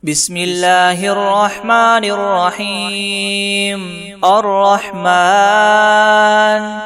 بسم الله الرحمن الرحيم. الرحمن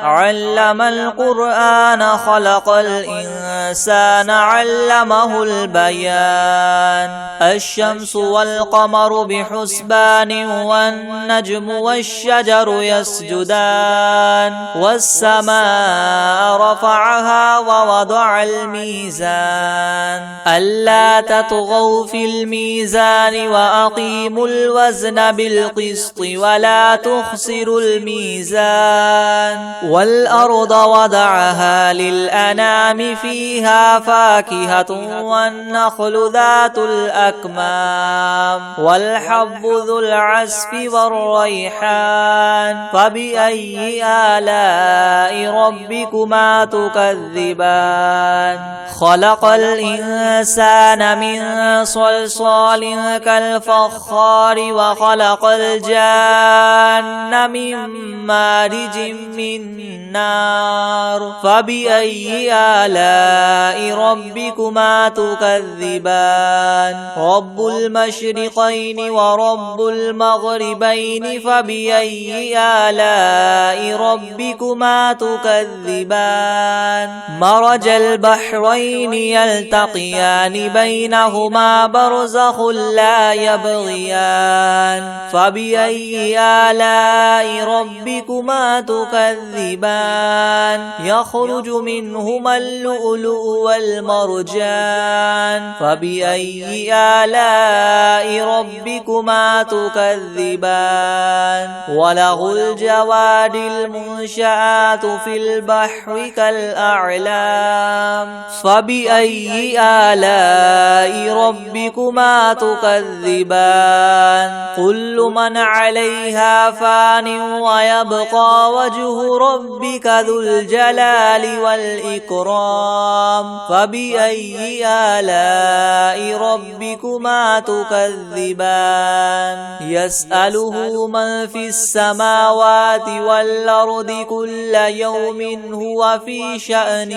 علم القرآن خلق الإنسان علمه البيان. الشمس والقمر بحسبان والنجم والشجر يسجدان. والسماء رفعها ووضع الميزان ألا تطغوا في الميزان وأقيموا الوزن بالقسط ولا تخسروا الميزان. والأرض وضعها للأنام فيها فاكهة والنخل ذات الأكمام والحب ذو العصف والريحان. فبأي آلاء ربكما تكذبان؟ خلق الإنسان من صلصال كالفخار وخلق الجان من مارج من نار. فبأي آلاء ربكما تكذبان؟ رب المشرقين ورب المغربين. فبأي آلاء ربكما تكذبان؟ مرج البحرين يلتقيان بينهما برزخ لا يبغيان. فبأي آلاء ربكما تكذبان؟ يخرج منهما اللؤلؤ والمرجان. فبأي آلاء ربكما تكذبان؟ وله الجوار المنشآت في البحر كالأعلام. فبأي آلاء ربكما تكذبان؟ كل من عليها فان ويبقى وجه ربك ذو الجلال والإكرام. فبأي آلاء ربكما تكذبان؟ يسأله من في السماوات والأرض كل يوم هو في شأن.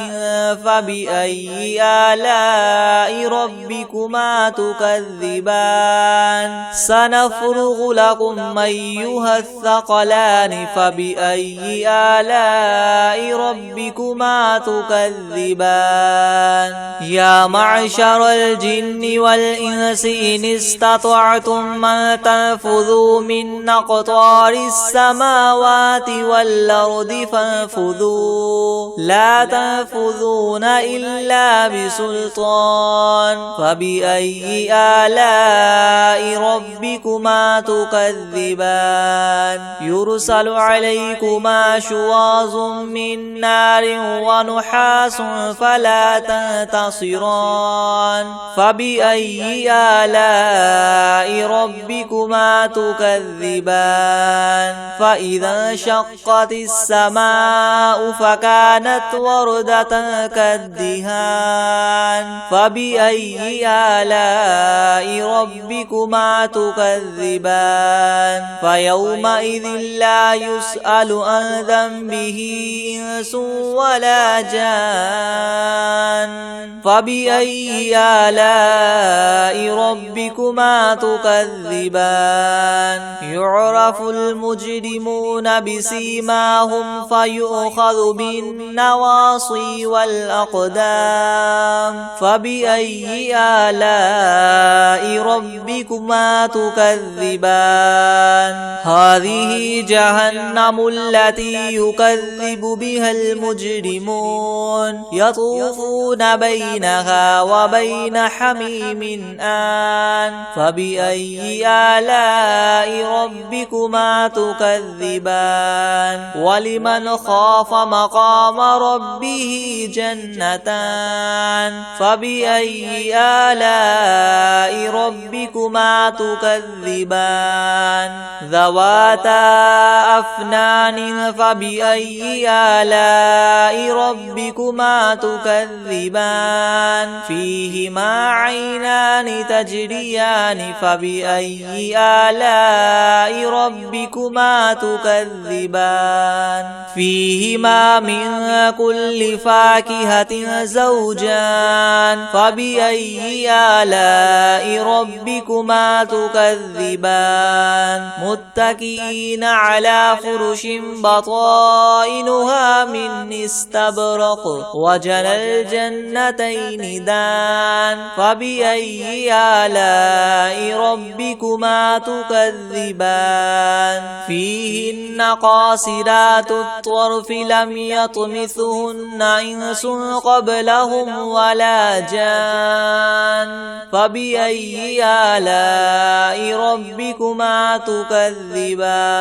فبأي آلاء ربكما تكذبان؟ سنفرغ لكم أيها الثقلان. فبأي آلاء ربكما تكذبان؟ يا معشر الجن والإنس إن استطعتم من تنفذوا من أقطار السماوات والأرض فانفذوا لا تنفذون إلا بسلطان. فبأي آلاء ربكما تكذبان؟ يرسل عليكما شواظ من نار ونحاس فلا تنتصران. فبأي آلاء ربكما تكذبان؟ فإذا انشقت السماء فكانت وردة كالدهان. فبأي آلاء ربكما تكذبان؟ فيومئذ لا يسأل عن ذنبه إنس ولا جان. فبأي آلاء ربكما تكذبان؟ يعرف المجرمون بسيماهم فيؤخذ بالنواصي والأقدام. فبأي آلاء ربكما تكذبان؟ هذه جهنم التي يكذب بها المجرمون يطوفون بينها وبين حميم آن. فبأي آلاء ربكما تكذبان؟ ولمن خاف مقام ربه جنتان. فبأي آلاء ربكما تكذبان؟ ذواتا أفنان. فبأي آلاء ربكما تكذبان؟ فيهما عينان تجريان. فبأي آلاء ربكما تكذبان؟ فيهما من كل فاكهة زوجان. فبأي آلاء ربكما تكذبان متكئين على فرش بطائنها من استبرق وجنى الجنتين دان فبأي آلاء ربكما تكذبان فيهن قاصرات الطرف لم يطمثهن إنس قبلهم ولا جان فبأي آلاء ربكما تكذبان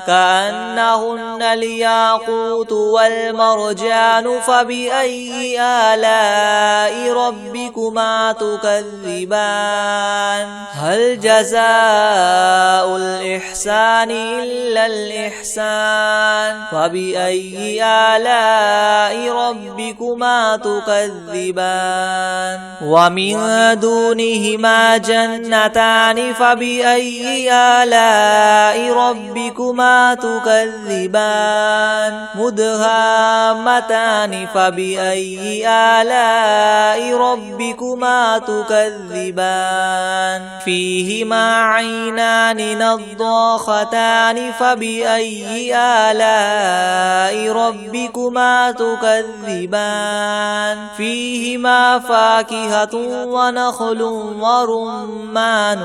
كأنهن الياقوت والمرجان فبأي آلاء ربكما تكذبان هل جزاء الإحسان إلا الإحسان فبأي آلاء ربكما تكذبان ومن دونهما جنتان فبأي آلاء ربكما تكذبان مدهامتان فبأي آلاء ربكما تكذبان فيهما عينان نضاختان فبأي آلاء ربكما تكذبان فيهما فاكهة ونخل ورمان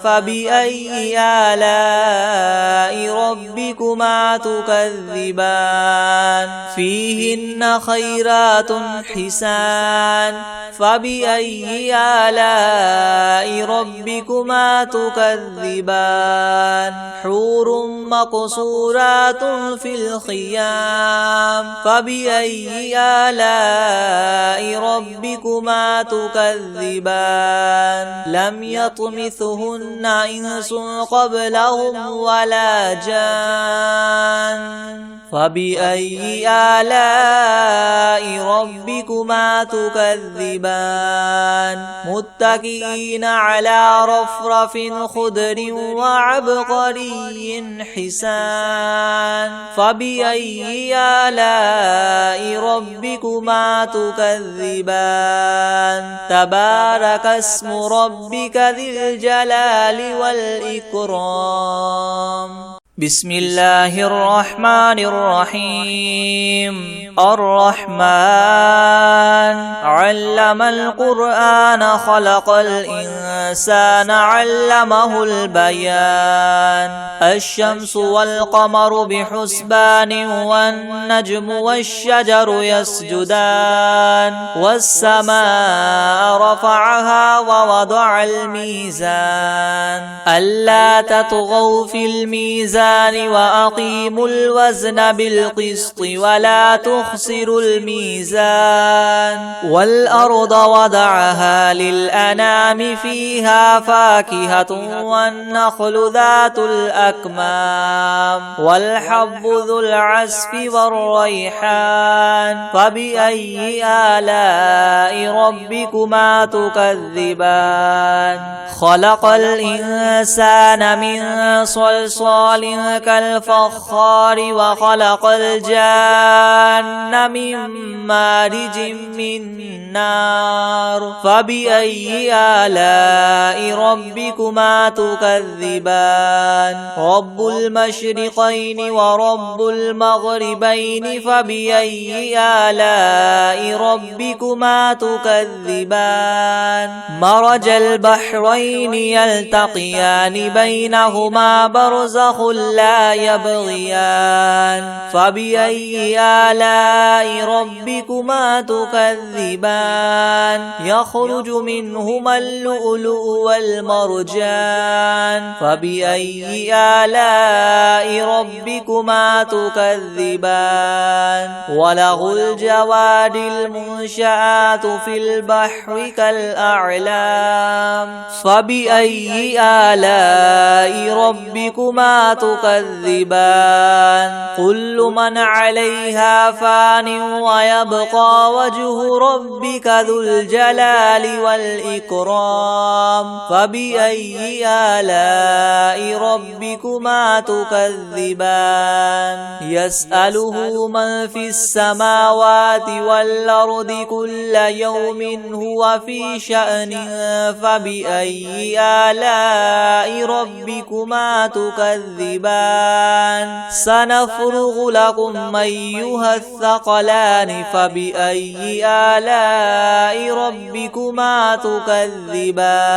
فبأي آلاء ربكما تكذبان فيهن خيرات حسان فبأي آلاء ربكما تكذبان حور مقصورات في الخيام فبأي آلاء ربكما تكذبان لم يطمثهن إنس قبلهم ولا جان فبأي آلاء ربكما تكذبان متكئين على رفرف خضر وعبقري حسان فبأي آلاء ربكما تكذبان تبارك اسم ربك ذي الجلال والإكرام بسم الله الرحمن الرحيم الرحمن علم القرآن خلق الإنسان علمه البيان الشمس والقمر بحسبان والنجم والشجر يسجدان والسماء رفعها ووضع الميزان ألا تطغوا في الميزان وأقيموا الوزن بالقسط ولا تخسروا الميزان والأرض وضعها للأنام فيها فاكهة والنخل ذات الأكمام والحب ذو العصف والريحان فبأي آلاء ربكما تكذبان خلق الإنسان من صلصال كالفخار وخلق الجان من مارج من نار فبأي آلاء ربكما تكذبان رب المشرقين ورب المغربين فبأي آلاء ربكما تكذبان مرج البحرين يلتقيان بينهما برزخ لا يبغيان فبأي آلاء ربكما تكذبان يخرج منهما اللؤلؤ والمرجان فبأي آلاء ربكما تكذبان وله الجوار المنشآت في البحر كالأعلام فبأي آلاء ربكما تكذبان تكذبان كل من عليها فان ويبقى وجه ربك ذو الجلال والإكرام فبأي آلاء ربكما تكذبان يسأله من في السماوات والأرض كل يوم هو في شأن فبأي آلاء ربكما تكذبان سنفرغ لكم أيها الثقلان فبأي آلاء ربكما تكذبان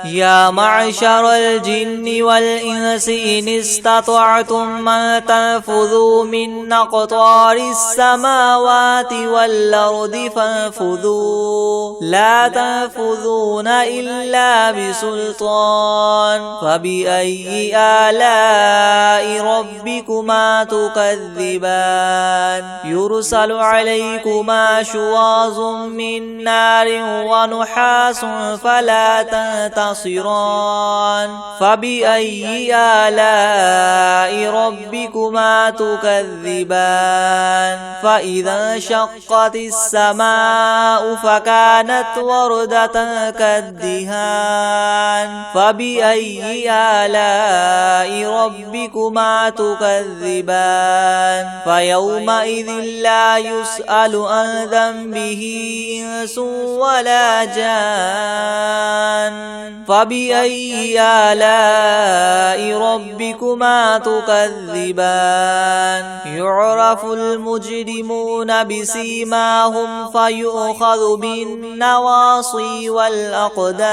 يا معشر الجن والإنس إن استطعتم أن تنفذوا من أقطار السماوات والأرض فانفذوا لا تنفذون إلا بسلطان فبأي آلاء ربكما تكذبان يرسل عليكما شواظ من نار ونحاس فلا تنتصران فبأي آلاء ربكما تكذبان فإذا انشقت السماء فكانت وردة كالدهان فبأي آلاء ربكما تكذبان فيومئذ لا يسأل عن ذنبه إنس ولا جان فبأي آلاء ربكما تكذبان يعرف المجرمون بسيماهم فيؤخذ بالنواصي والأقدام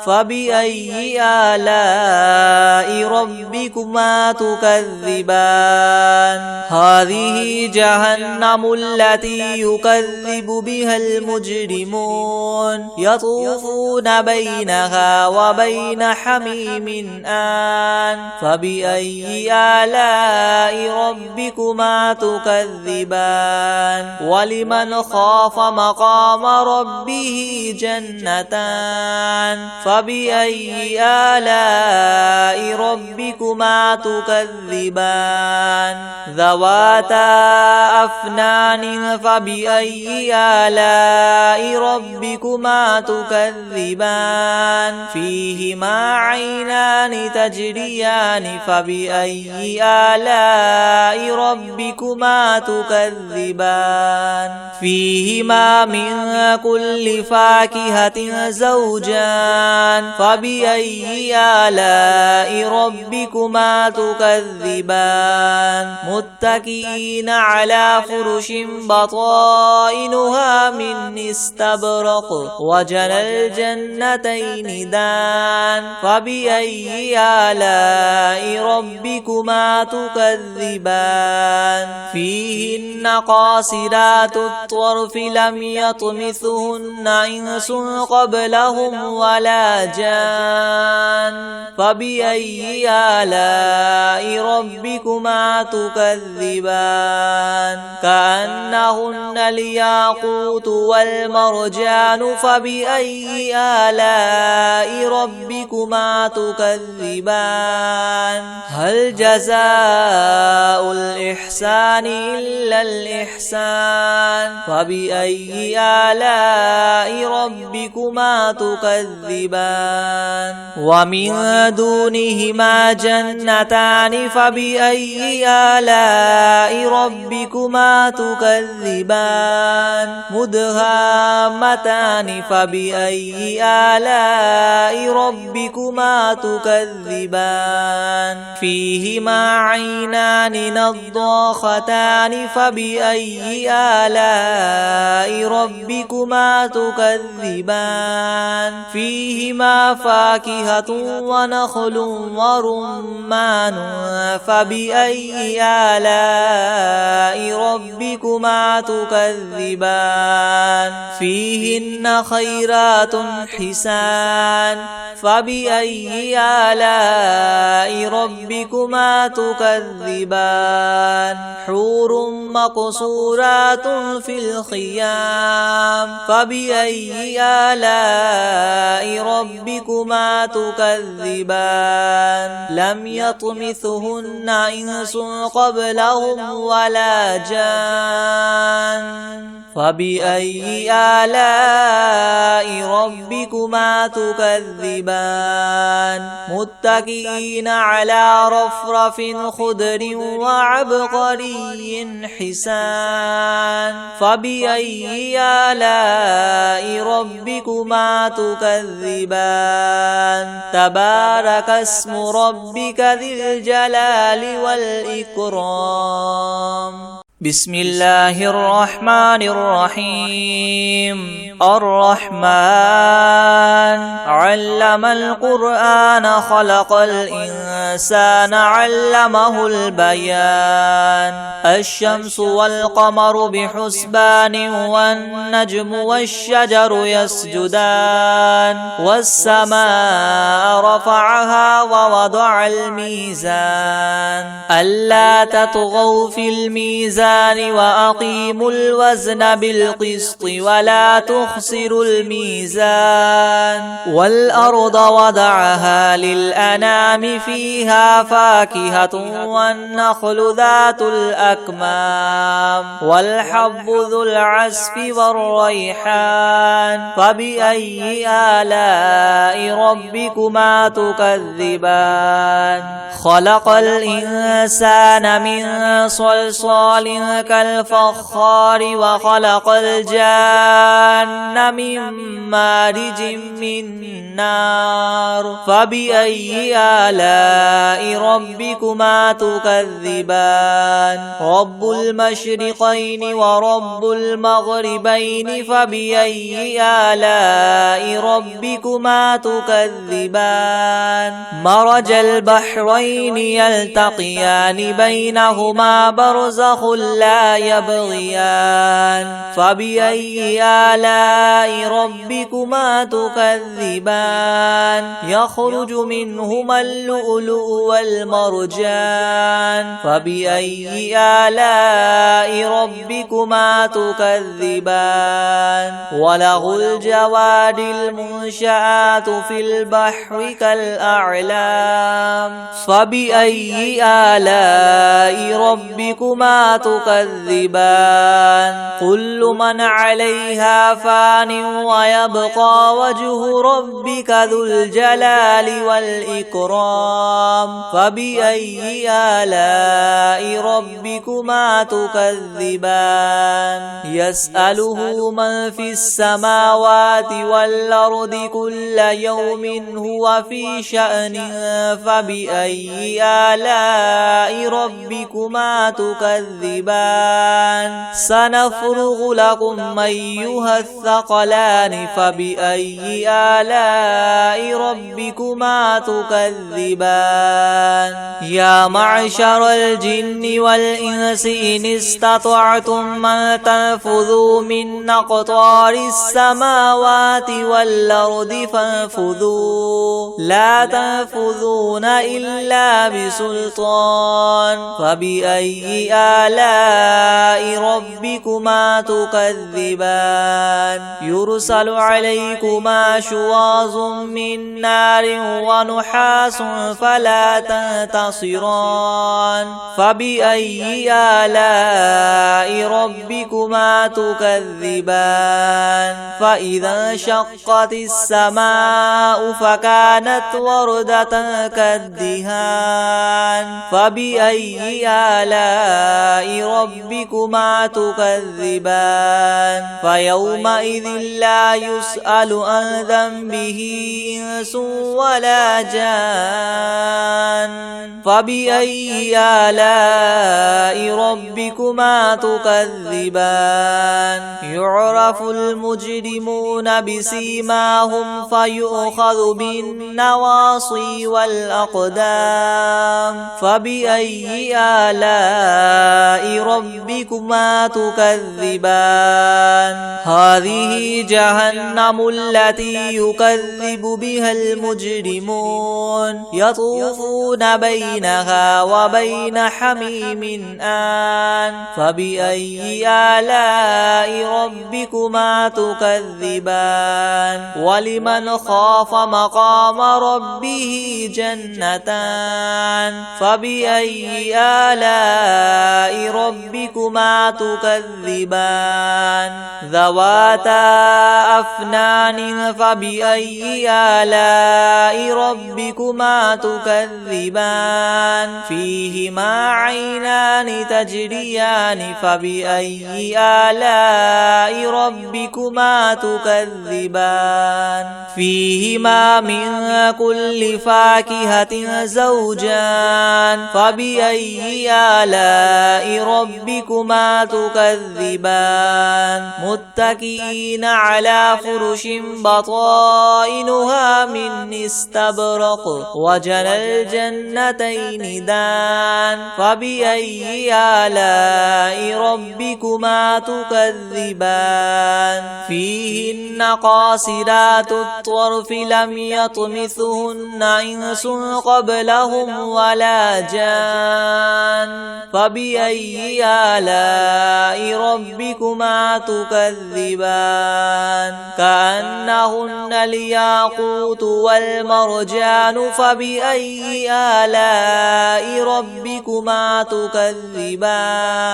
فبأي آلاء ربكما تكذبان هذه جهنم التي يكذب بها المجرمون يطوفون بينها وبين حميم آن فبأي آلاء ربكما تكذبان ولمن خاف مقام ربه جنتان فبأي آلاء ربكما تكذبان ذواتا أفنان فبأي آلاء ربكما تكذبان فيهما عينان تجريان فبأي آلاء ربكما تكذبان فيهما من كل فاكهة زوجان فبأي آلاء ربكما تكذبان متكئين على فرش بطائنها من استبرق وجنى الجنتين دان فبأي آلاء ربكما تكذبان فيهن قاصرات الطرف لم يطمثهن إنس قبلهم ولا جان فبأي آلاء ربكما تكذبان كأنهن الياقوت والمرجان فبأي آلاء ربكما تكذبان هل جزاء الإحسان إلا الإحسان فبأي آلاء ربكما تكذبان ومن دونهما جنتان فبأي آلاء ربكما تكذبان مدهامتان فبأي آلاء ربكما تكذبان فيهما عينان نضاختان فبأي آلاء ربكما تكذبان فيهما فاكهة ونخل ورمان فبأي آلاء ربكما تكذبان فيهن خيرات حسان فبأي آلاء ربكما تكذبان حور مقصورات في الخيام فبأي آلاء ربكما ربكما تكذبان لم يطمثهن إنس قبلهم ولا جان فبأي آلاء ربكما تكذبان متكئين على رفرف خضر وعبقري حسان فبأي آلاء ربكما تكذبان تبارك اسم ربك ذي الجلال والإكرام بسم الله الرحمن الرحيم الرحمن علم القرآن خلق الإنسان علمه البيان الشمس والقمر بحسبان والنجم والشجر يسجدان والسماء رفعها ووضع الميزان ألا تطغوا في الميزان وأقيموا الوزن بالقسط ولا تخسروا الميزان والأرض وضعها للأنام فيها فاكهة والنخل ذات الأكمام والحب ذو العصف والريحان فبأي آلاء ربكما تكذبان خلق الإنسان من صلصال كالفخار وخلق الجان من مارج من نار فبأي آلاء ربكما تكذبان رب المشرقين ورب المغربين فبأي آلاء ربكما تكذبان مرج البحرين يلتقيان بينهما برزخ لا يبغيان فبأي آلاء ربكما تكذبان يخرج منهما اللؤلؤ والمرجان فبأي آلاء ربكما تكذبان وله الجواد المنشآت في البحر كالأعلام فبأي آلاء ربكما تكذبان كل من عليها فان ويبقى وجه ربك ذو الجلال والإكرام فبأي آلاء ربكما تكذبان يسأله من في السماوات والأرض كل يوم هو في شأن فبأي آلاء ربكما تكذبان سنفرغ لكم أيها الثقلان فبأي آلاء ربكما تكذبان يا معشر الجن والإنس إن استطعتم أن تنفذوا من أقطار السماوات والأرض فانفذوا لا تنفذون إلا بسلطان فبأي آلاء ربكما تكذبان يرسل عليكما شواظ من نار ونحاس فلا تنتصران فبأي آلاء ربكما تكذبان فإذا انشقت السماء فكانت وردة كالدهان فبأي آلاء ربكما تكذبان فيومئذ لا يسأل عن ذنبه إنس ولا جان فبأي آلاء ربكما تكذبان يعرف المجرمون بسيماهم فيؤخذ بالنسبة النواصي والأقدام فبأي آلاء ربكما تكذبان هذه جهنم التي يكذب بها المجرمون يطوفون بينها وبين حميم آن فبأي آلاء ربكما تكذبان ولمن خاف مقام ربه جنتان فبأي آلاء ربكما تكذبان ذواتا أفنان فبأي آلاء ربكما تكذبان فيهما عينان تجريان فبأي آلاء ربكما تكذبان فيهما من كل فاكهة زوجان فبأي آلاء ربكما تكذبان متكئين على فرش بطائنها من استبرق وجنى الجنتين دان فبأي آلاء ربكما تكذبان فيهن قاصرات الطرف لم يطمثهن إنس قبلهم ولا جان فبأي آلاء ربكما تكذبان كأنهن الياقوت والمرجان فبأي آلاء ربكما تكذبان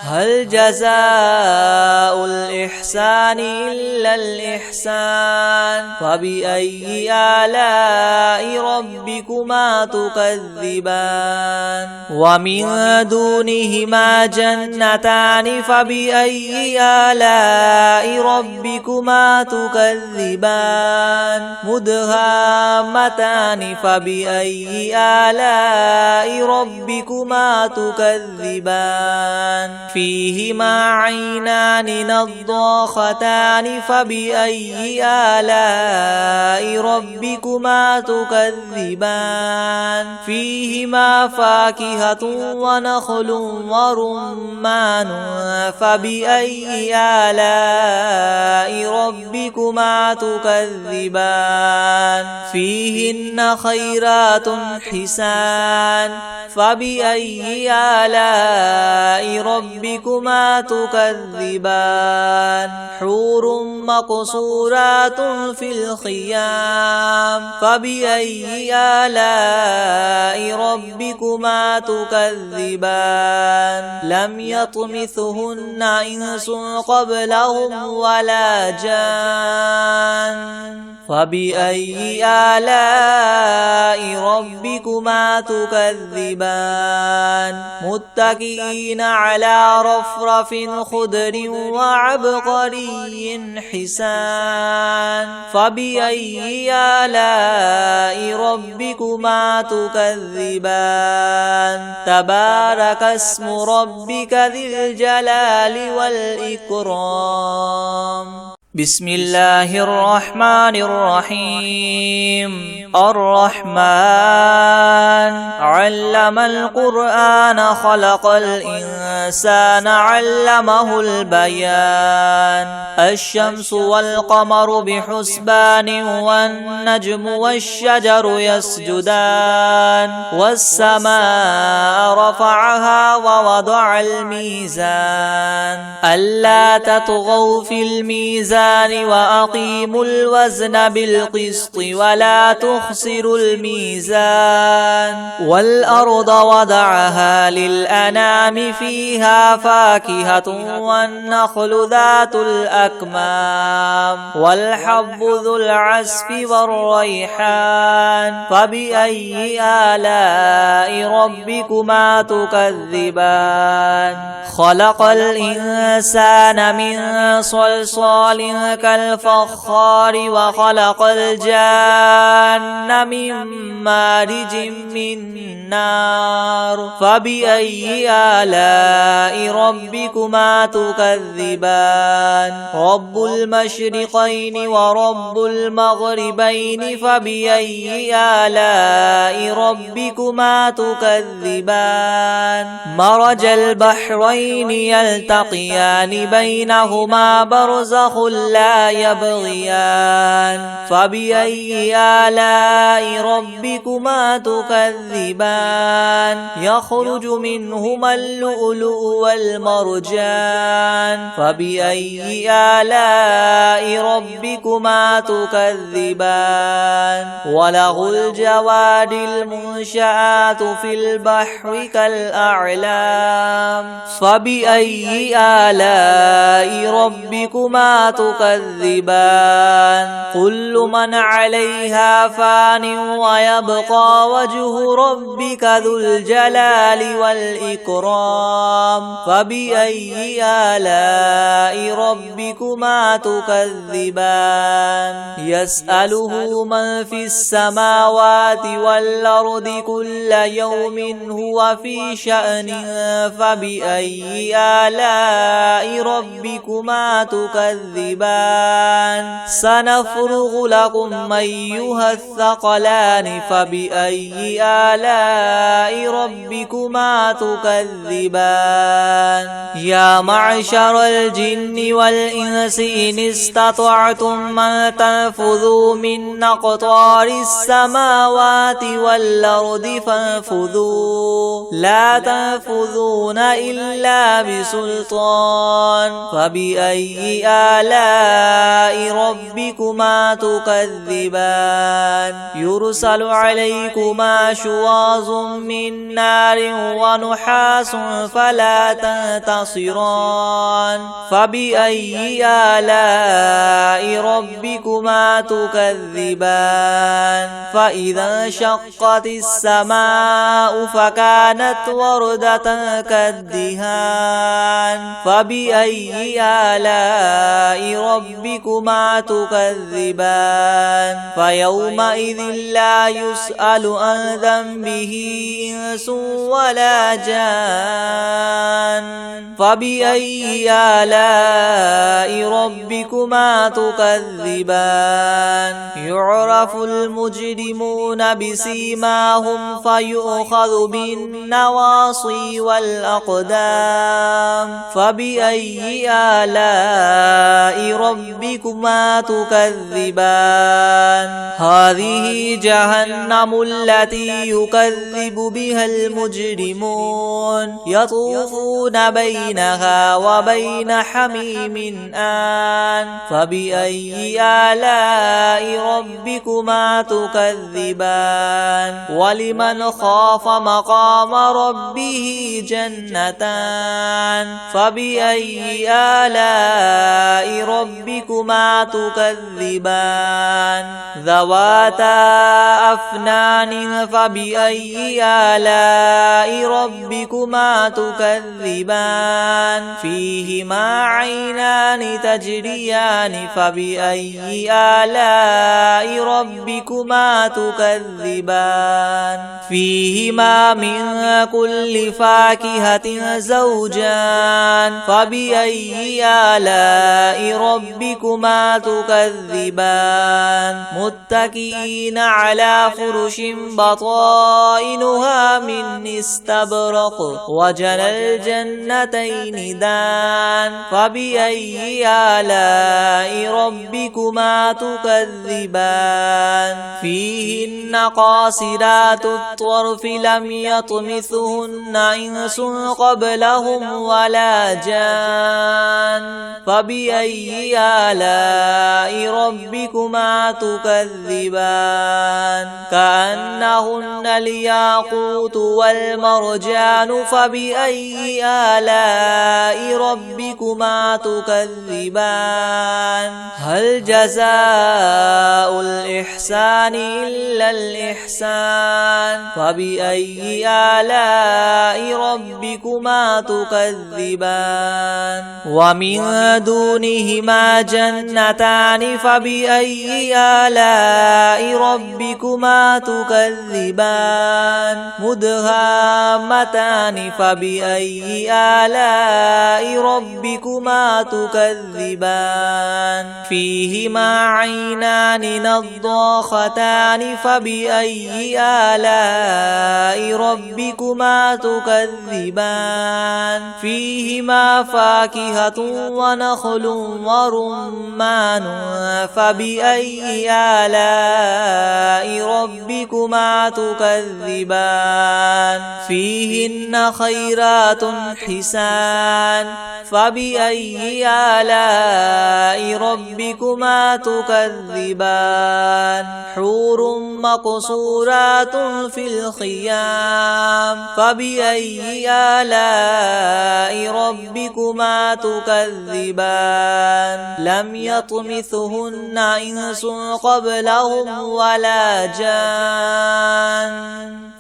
هل جزاء الإحسان إلا الإحسان فبأي آلاء ربكما تكذبان ومن دونهما جنتان فبأي آلاء ربكما تكذبان مدهامتان فبأي آلاء ربكما تكذبان فيهما عينان نضاختان فبأي آلاء ربكما تكذبان فيهما فاكهة ونخل ورمان فبأي آلاء ربكما تكذبان فيهن خيرات حسان فبأي آلاء ربكما تكذبان حور مقصورات في الخيام فبأي آلاء ربكما تكذبان لم يطمثهن إنس قبلهم ولا جان فبأي آلاء ربكما تكذبان متكئين على رفرف خضر وعبقري حسان فبأي آلاء ربكما تكذبان تبارك اسم ربك ذي الجلال والإكرام بسم الله الرحمن الرحيم الرحمن علم القرآن خلق الإنسان علمه البيان الشمس والقمر بحسبان والنجم والشجر يسجدان والسماء رفعها ووضع الميزان ألا تطغوا في الميزان وأقيموا الوزن بالقسط ولا تخسروا الميزان والأرض وضعها للأنام فيها فاكهة والنخل ذات الأكمام والحب ذو العصف والريحان فبأي آلاء ربكما تكذبان خلق الإنسان من صلصال كالفخار وخلق الجان من مارج من نار فبأي آلاء ربكما تكذبان رب المشرقين ورب المغربين فبأي آلاء ربكما تكذبان مرج البحرين يلتقيان بينهما برزخ لا يبغيان فبأي آلاء ربكما تكذبان يخرج منهما اللؤلؤ والمرجان فبأي آلاء ربكما تكذبان وله الجوار المنشآت في البحر كالأعلام فبأي آلاء ربكما تكذبان كل من عليها فان ويبقى وجه ربك ذو الجلال والإكرام فبأي آلاء ربكما تكذبان يسأله من في السماوات والأرض كل يوم هو في شأن فبأي آلاء ربكما تكذبان سنفرغ لكم أيها الثقلان فبأي آلاء ربكما تكذبان يا معشر الجن والإنس إن استطعتم أن تنفذوا من أقطار السماوات والأرض فانفذوا لا تنفذون إلا بسلطان فبأي آلاء ربكما تكذبان يرسل عليكما شواظ من نار ونحاس فلا تنتصران فبأي آلاء ربكما تكذبان فإذا انشقت السماء فكانت وردة كالدهان فبأي آلاء ربكما تكذبان فيومئذ لا يسأل عن ذنبه إنس ولا جان فبأي آلاء ربكما تكذبان يعرف المجرمون بسيماهم فيؤخذ بالنواصي والأقدام فبأي آلاء ربكما تكذبان هذه جهنم التي يكذب بها المجرمون يطوفون بينها وبين حميم آن فبأي آلاء ربكما تكذبان ولمن خاف مقام ربه جنتان فبأي آلاء ربكما تكذبان ذواتا أفنان فبأي آلاء ربكما تكذبان فيهما عينان تجريان فبأي آلاء ربكما تكذبان فيهما من كل فاكهة زوجان فبأي آلاء ربكما تكذبان متكئين على فرش بطائنها من استبرق وجنى الجنتين دان فبأي آلاء ربكما تكذبان فيهن قاصرات الطرف لم يطمثهن إنس قبلهم ولا جان فبأي آلاء ربكما تكذبان كأنهن الياقوت والمرجان فبأي آلاء ربكما تكذبان هل جزاء الإحسان إلا الإحسان فبأي آلاء ربكما تكذبان ومن دونهما جنتان فبأي آلاء ربكما تكذبان مدهامتان فبأي آلاء ربكما تكذبان فيهما عينان نضاختان فبأي آلاء ربكما تكذبان فيهما فاكهة ونخل ورمان فبأي آلاء ربكما تكذبان فيهن خيرات حسان فبأي آلاء ربكما تكذبان حور مقصورات في الخيام فبأي آلاء ربكما تكذبان لم يطمثهن إنس قبلهم ولا جان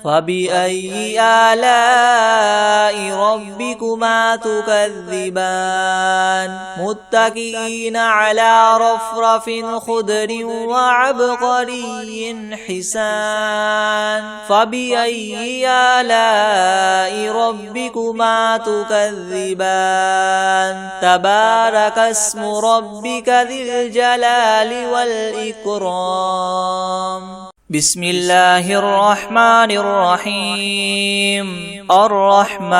فبأي آلاء ربكما تكذبان متكئين على رفرف خضر وعبقري حسان فبأي آلاء ربكما تكذبان تبارك اسم ربك ذي الجلال والإكرام بسم الله الرحمن الرحيم الرحمن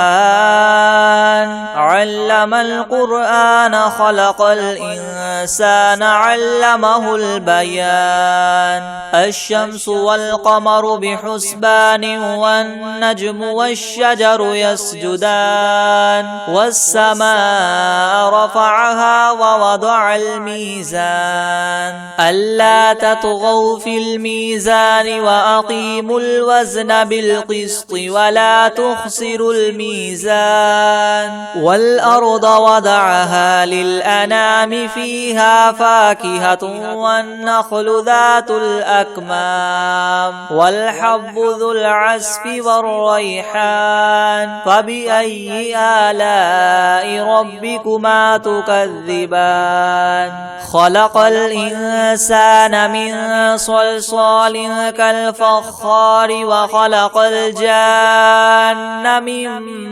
علم القرآن خلق الإنسان علمه البيان الشمس والقمر بحسبان والنجم والشجر يسجدان والسماء رفعها ووضع الميزان ألا تطغوا في الميزان وأقيموا الوزن بالقسط ولا تخسروا الميزان والأرض وضعها للأنام فيها فاكهة والنخل ذات الأكمام والحب ذو العصف والريحان فبأي آلاء ربكما تكذبان خلق الإنسان من صلصال كالفخار وخلق الجان من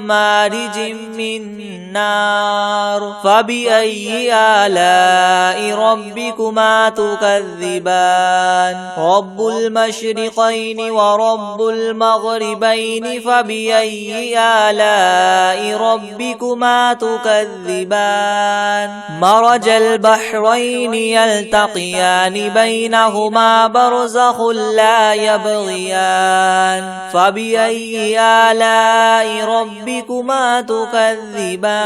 مارج من نار فبأي آلاء ربكما تكذبان رب المشرقين ورب المغربين فبأي آلاء ربكما تكذبان مرج البحرين يلتقيان بينهما برزخ لا يبغيان فبأي آلاء ربكما تكذبان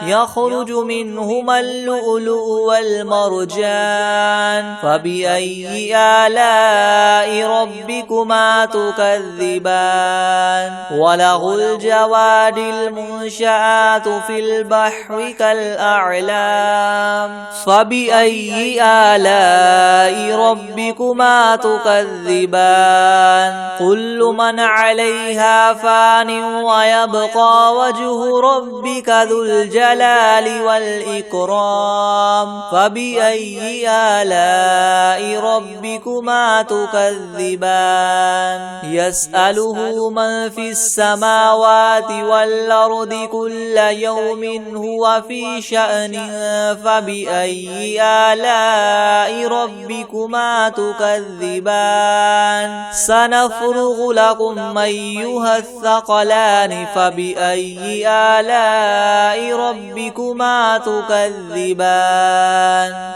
يخرج منهما اللؤلؤ والمرجان فبأي آلاء ربكما تكذبان وله الجوار المنشآت في البحر كالأعلام فبأي آلاء ربكما تكذبان كل من عليها فان ويبقى وجه ربك ذو الجلال والإكرام فبأي آلاء ربكما تكذبان يسأله من في السماوات والأرض كل يوم هو في شأن فبأي آلاء ربكما تكذبان سنفرغ لكم أيها الثقلان فبأي آلاء ربكما تكذبان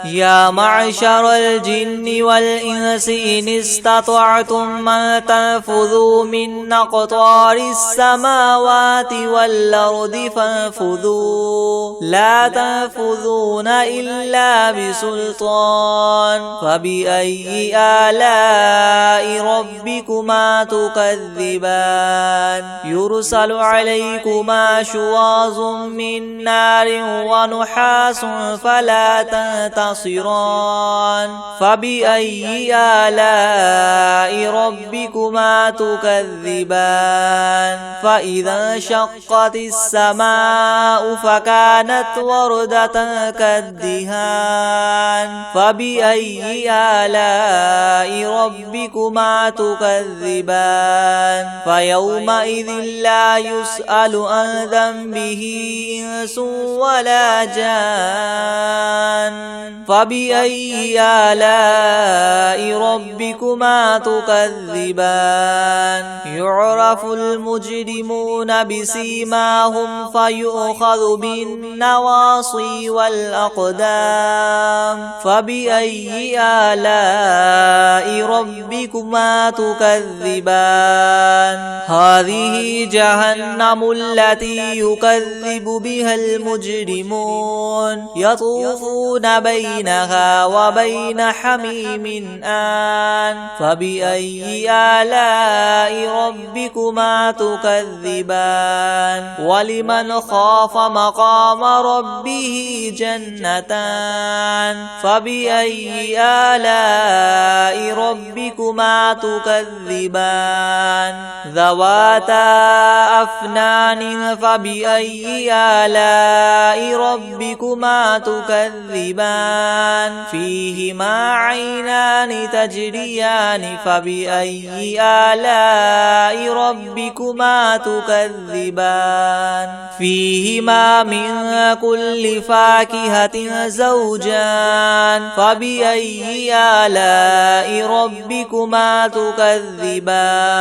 يا معشر الجن والإنس إن استطعتم أن تنفذوا من أقطار السماوات والأرض فانفذوا لا تنفذون إلا بسلطان فبأي آلاء ربكما تكذبان يرسل عليكما شواظ من نار ونحاس فلا تنتصران فبأي آلاء ربكما ربكما تكذبان فإذا انشقت السماء فكانت وردة كالدهان فبأي آلاء ربكما تكذبان فيومئذ لا يسأل عن ذنبه إنس ولا جان فبأي آلاء ربكما تكذبان يعرف المجرمون بسيماهم فيؤخذ بالنواصي والأقدام فبأي آلاء ربكما تكذبان هذه جهنم التي يكذب بها المجرمون يطوفون بينها وبين حميم آن فبأي آلاء ربكما تكذبان ولمن خاف مقام ربه جنتان فبأي آلاء ربكما تكذبان ذواتا أفنان فبأي آلاء ربكما تكذبان فيهما عينان تجريان فبأي آلاء ربكما تكذبان فيهما من كل فاكهة زوجان فبأي آلاء ربكما تكذبان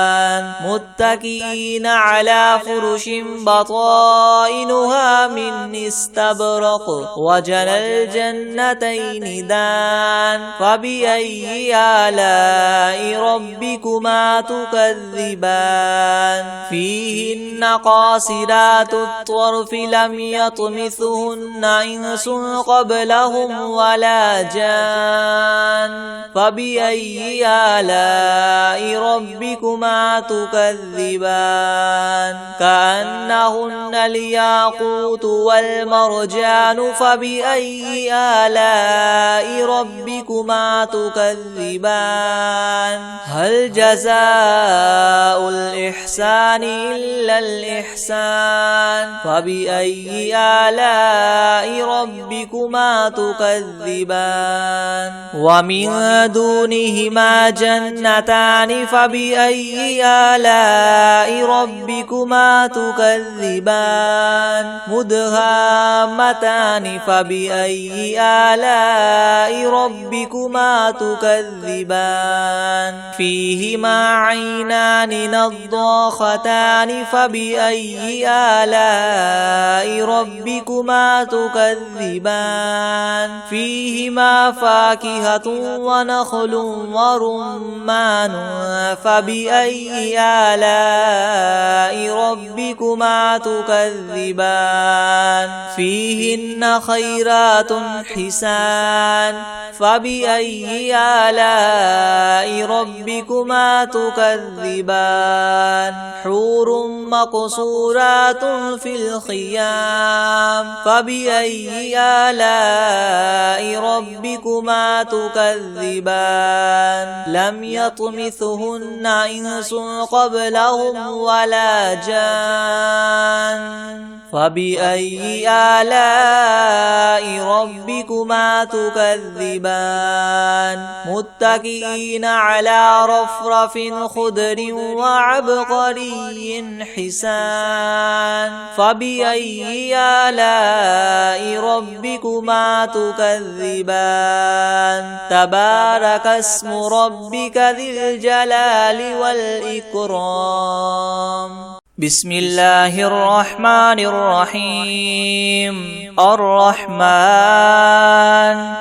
متكئين على فرش بطائنها من استبرق وجنى الجنتين دان فبأي آلاء ربكما تكذبان فيهن قاصرات الطرف لم يطمثهن إنس قبلهم ولا جان فبأي آلاء ربكما تكذبان كأنهن الياقوت والمرجان فبأي آلاء ربكما تكذبان هل جزاء الإحسان إلا الإحسان فبأي آلاء ربكما تكذبان ومن دونهما جنتان فبأي آلاء ربكما تكذبان مدهامتان فبأي آلاء ربكما تكذبان فيهما عينان نضاختان فبأي آلاء ربكما تكذبان فيهما فاكهة ونخل ورمان فبأي آلاء ربكما تكذبان فيهن خيرات حسان فبأي آلاء ربكما تكذبان حور مقصورات في الخيام فبأي آلاء ربكما تكذبان لم يطمثهن إنس قبلهم ولا جان فبأي آلاء ربكما تكذبان متكئين على رفرف خضر وعبقري حسان فبأي آلاء ربكما تكذبان تبارك اسم ربك ذي الجلال والإكرام بسم الله الرحمن الرحيم الرحمن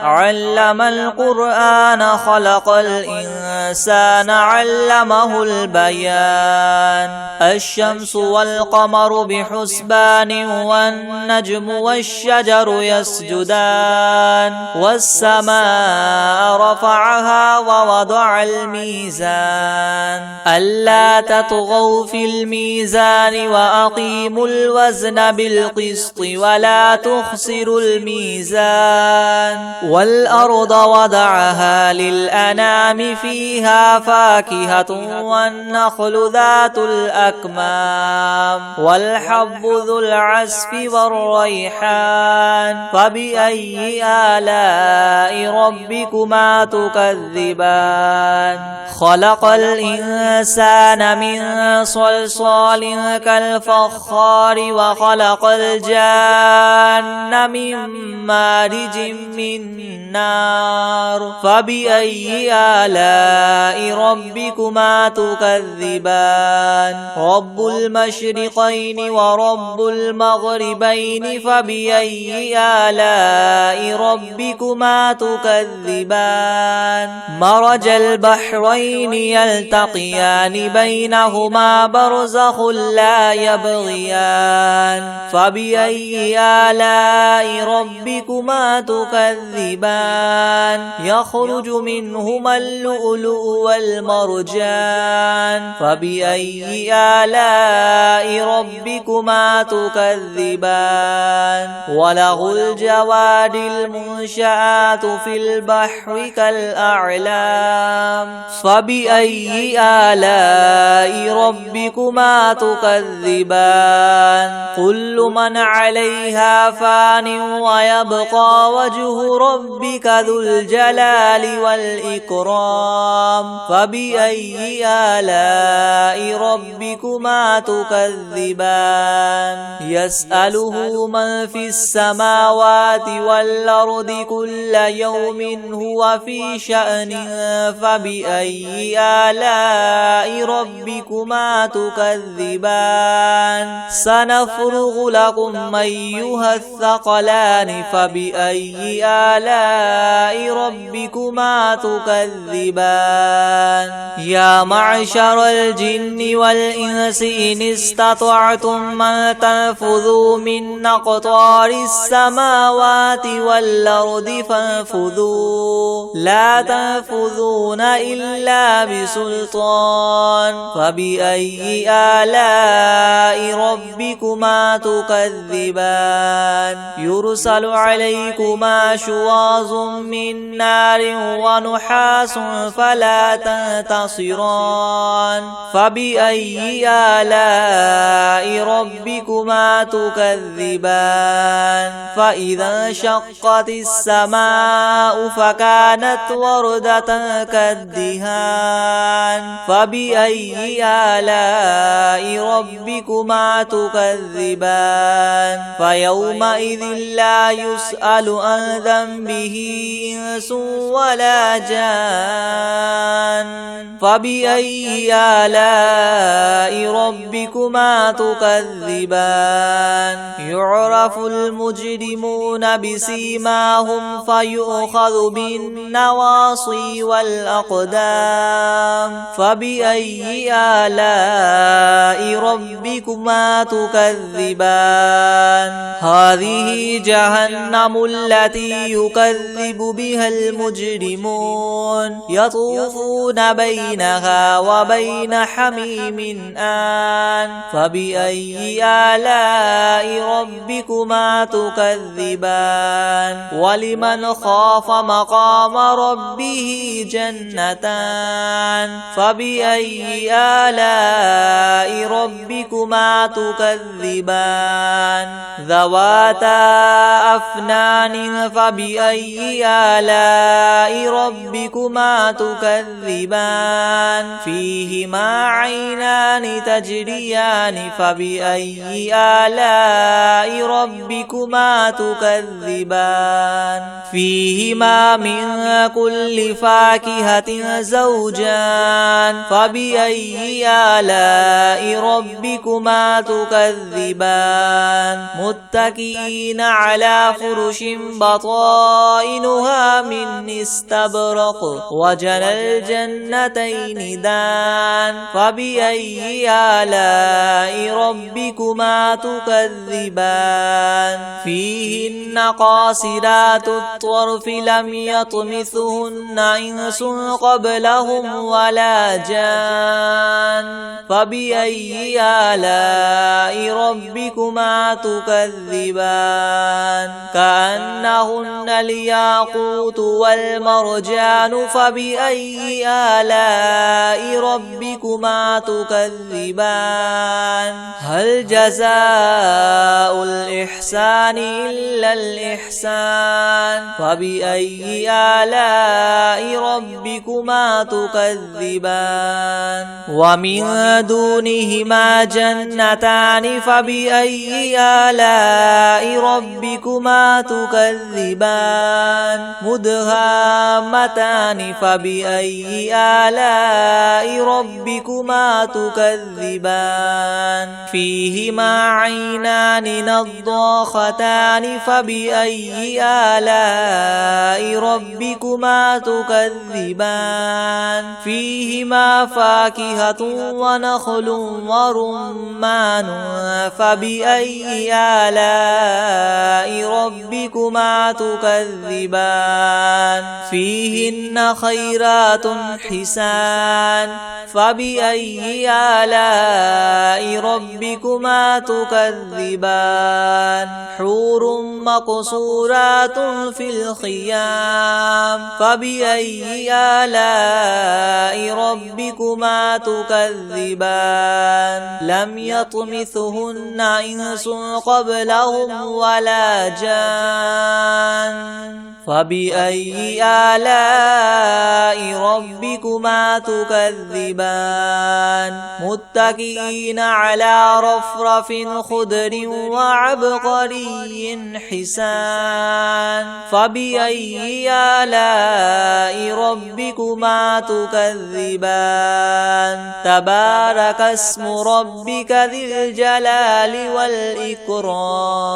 علم القرآن خلق الإنسان علمه البيان الشمس والقمر بحسبان والنجم والشجر يسجدان والسماء رفعها ووضع الميزان ألا تطغوا في الميزان الميزان وأقيموا الوزن بالقسط ولا تخسروا الميزان والأرض وضعها للأنام فيها فاكهة والنخل ذات الأكمام والحب ذو العصف والريحان فبأي آلاء ربكما تكذبان خلق الإنسان من صلصال كالفخار وخلق الجان من مارج من نار فبأي آلاء ربكما تكذبان رب المشرقين ورب المغربين فبأي آلاء ربكما تكذبان مرج البحرين يلتقيان بينهما برزخ لا يبغيان فبأي آلاء ربكما تكذبان يخرج منهما اللؤلؤ والمرجان فبأي آلاء ربكما تكذبان وله الجوار المنشآت في البحر كالأعلام فبأي آلاء ربكما تكذبان كل من عليها فان ويبقى وجه ربك ذو الجلال والإكرام فبأي آلاء ربكما تكذبان يسأله من في السماوات والأرض كل يوم هو في شأن فبأي آلاء ربكما تكذبان سنفرغ لكم أيها الثقلان فبأي آلاء ربكما تكذبان يا معشر الجن والإنس إن استطعتم أن تنفذوا من أقطار السماوات والأرض فانفذوا لا تنفذون إلا بسلطان فبأي آلاء ربكما تكذبان يرسل عليكما شواظ من نار ونحاس فلا تنتصران فبأي آلاء ربكما تكذبان فإذا انشقت السماء فكانت وردة كالدهان فبأي آلاء ربكما تكذبان فيومئذ لا يسأل عن ذنبه إنس ولا جان فبأي آلاء ربكما تكذبان يعرف المجرمون بسيماهم فيؤخذ بالنواصي والأقدام فبأي آلاء ربكما تكذبان هذه جهنم التي يكذب بها المجرمون يطوفون بينها وبين حميم آن فبأي آلاء ربكما تكذبان ولمن خاف مقام ربه جنتان فبأي آلاء ربكما تكذبان ذواتا أفنان فبأي آلاء ربكما تكذبان فيهما عينان تجريان فبأي آلاء ربكما تكذبان فيهما من كل فاكهة زوجان فبأي آلاء ربكما تكذبان متكئين على فرش بطائنها من استبرق وجنى الجنتين دان فبأي آلاء ربكما تكذبان فيهن قاصرات الطرف لم يطمثهن إنس قبلهم ولا جان فبأي آلاء ربكما تكذبان كأنهن الياقوت والمرجان فبأي آلاء ربكما تكذبان هل جزاء الإحسان إلا الإحسان فبأي آلاء ربكما تكذبان ومن دونهما جنتان فبأي آلاء ربكما تكذبان مدهامتان فبأي آلاء ربكما تكذبان فيهما عينان نضاختان فبأي آلاء ربكما تكذبان فيهما فاكهة ونخل ورمان فبأي آلاء ربكما تكذبان فيهن خيرات حسان فبأي آلاء ربكما تكذبان حور مقصورات في الخيام فبأي آلاء ربكما تكذبان لم يطمثهن إنس قبلهم ولا جان فبأي آلاء ربكما تكذبان متكئين على رفرف خضر وعبقري حسان فبأي آلاء ربكما تكذبان تبارك اسم ربك ذي الجلال والإكرام